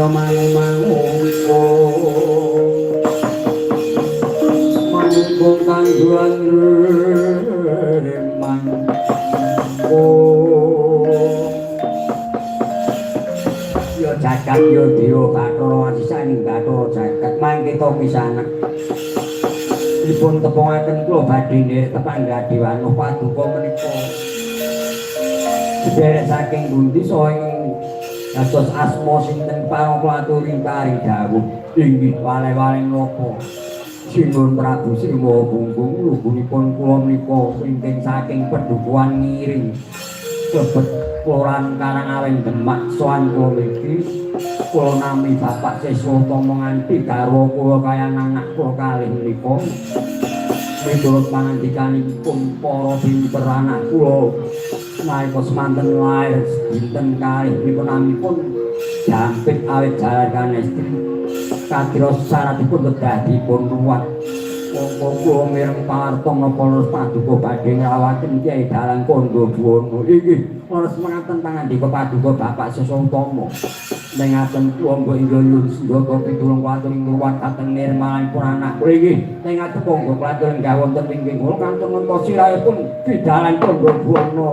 kaya mangu-mangu manungkung kang duan remang yo jagat yo dewa Bathara sisaning Bathara jagat mangke to pisanak dipun tepungaken kula badhe nderek tepangga dewan paduka menika sedherek saking pundi saha ing dados asma sinten parangkala aturing paring dawuh inggih wale-wale napa Sinuwun Prabu Sri Maha Gunggung lubunipun kula menika wingking saking Pedukuhan Ngiring Lebet Kelurahan Karangaweng Demak sowan kula mriki kula nami Bapak Seswatama nganti garwa kula kayang anak kula kalih menika miturut pangandikanipun para pinter anak kula nalika semanten lair dinten kalih menika namipun jampit awit jalaran estri kadros syaratipun kedah dipun ruwat monggo kula mireng pawarta napa leres paduka badhe nglawaken Kyai Dalang Kandha Buwana inggih leres mekaten pangandika paduka Bapak Seswatama mengaten kula monggo inggih sendaka pitulung kuwatur ing ruwat kateng nirmalanipun anak kula inggih mengaten monggo kuwatur enggah wonten wingking kula kantun ngentos sirahipun Kyai Dalang Kandha Buwana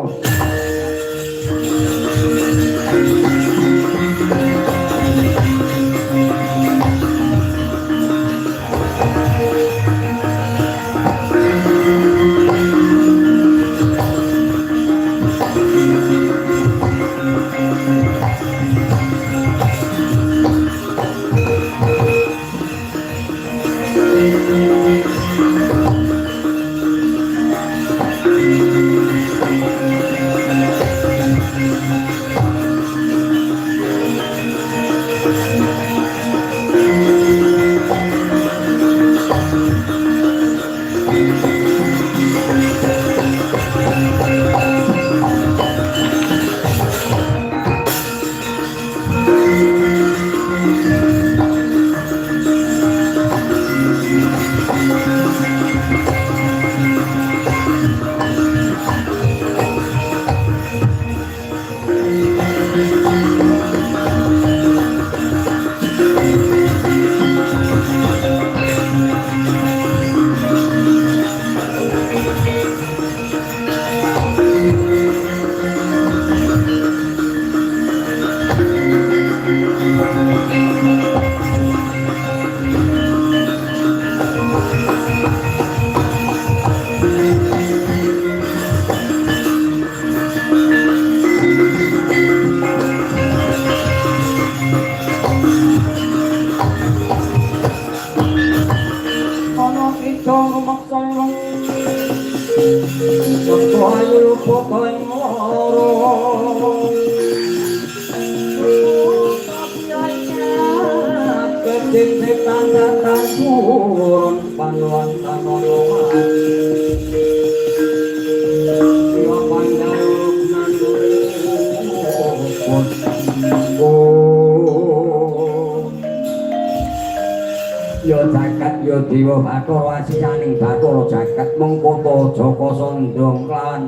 Dewa Bathara asisaning Bathara jagat mengkoto Jaka Sandha kelawan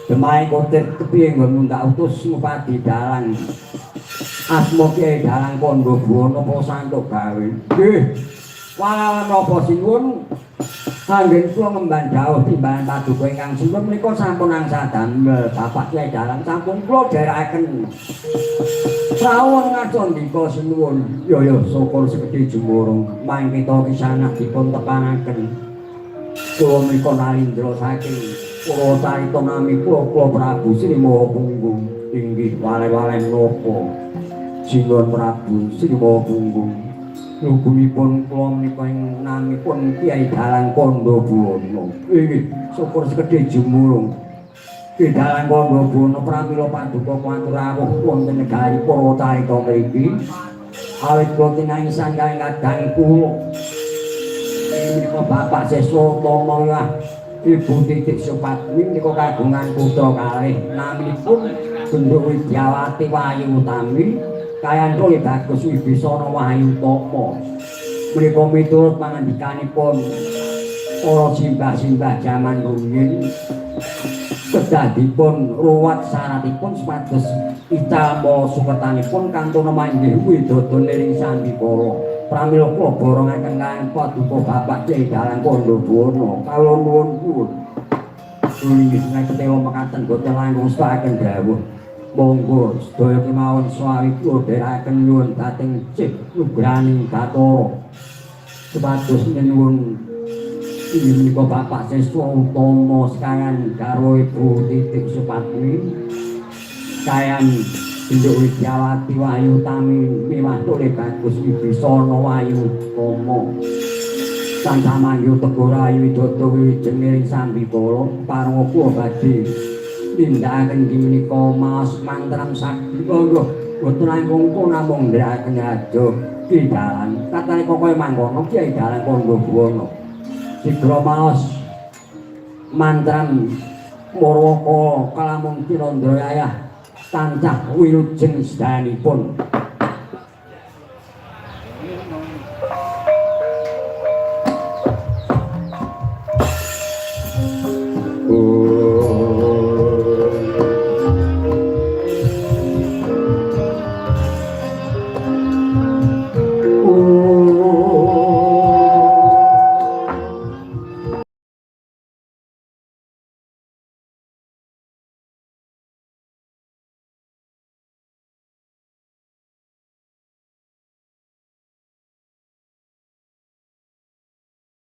Demahe Kotir kepiye nggon tak utus Supadi Dalang asma Kyai Dalang Kandha Buwana apa santuk gawe nggih walawan napa sinuwun anggen kula ngemban dawuh timbalan paduka ingkang sinuwun menika sampun angsal damel Bapak Kyai Dalang sampun kula dherekaken rawuh ngacandika sinuwun ya syukur sekedhi jumurung mangke to kisanak dipun tepangaken kula menika nalindra saking kula carita nami kula Prabu Sri Maha Gunggung inggih wale-wale napa Sinuwun Prabu Sri Maha Gunggung lugunipun kula menika ing namipun Kyai Dalang Kandha Buwana inggih syukur sekedhi jumurung Kyai Dalang Kandha Buwana pramila paduka kuwatur rawuh wonten negari para carita mriki awit kula tinahi sanggaing kadang kula menika Bapak Seswatama lah Ibu Titik Supatmi menika kagungan putra kalih naminipun Genduk Widyawati Wahyu Utami kayantun Bagus Wibisana Wahyu Utama menika miturut pangandikanipun para simbah-simbah jaman rumiyin kedadipun ruwat syaratipun supados icama suketanipun kantun manggih widodone ing Sandikara pramila kula borongaken kaliyan paduka Bapak Kyai Dalang Kandhawana kawula nuwun Sulinggih ketewa mekaten boten langkung sekaken dawuh monggo sedaya kemawon swawi kula dherekaken nyuwun dhateng cih nugraning Bathara supados nyuwun inggih menika Bapak Siswa Utama sekayan karo Ibu Titik Supatmi kayan Induk Widyawati Wahyu Tami miwah Tole Bagus Wibisana Wahyu Komo Santa Mangyu Teguh Rayu Widodo Wijeng Sambikala parang kula badhe nindakaken inggih menika maos mantram sakti monggo boten langkung namung ndherekaken aja Ki Dalang katane kokoe mangkono Kyai Dalang Kandhawana sigra maos mantram Murwaka kalamun Kinandra Yayah tancah wilujeng sedayanipun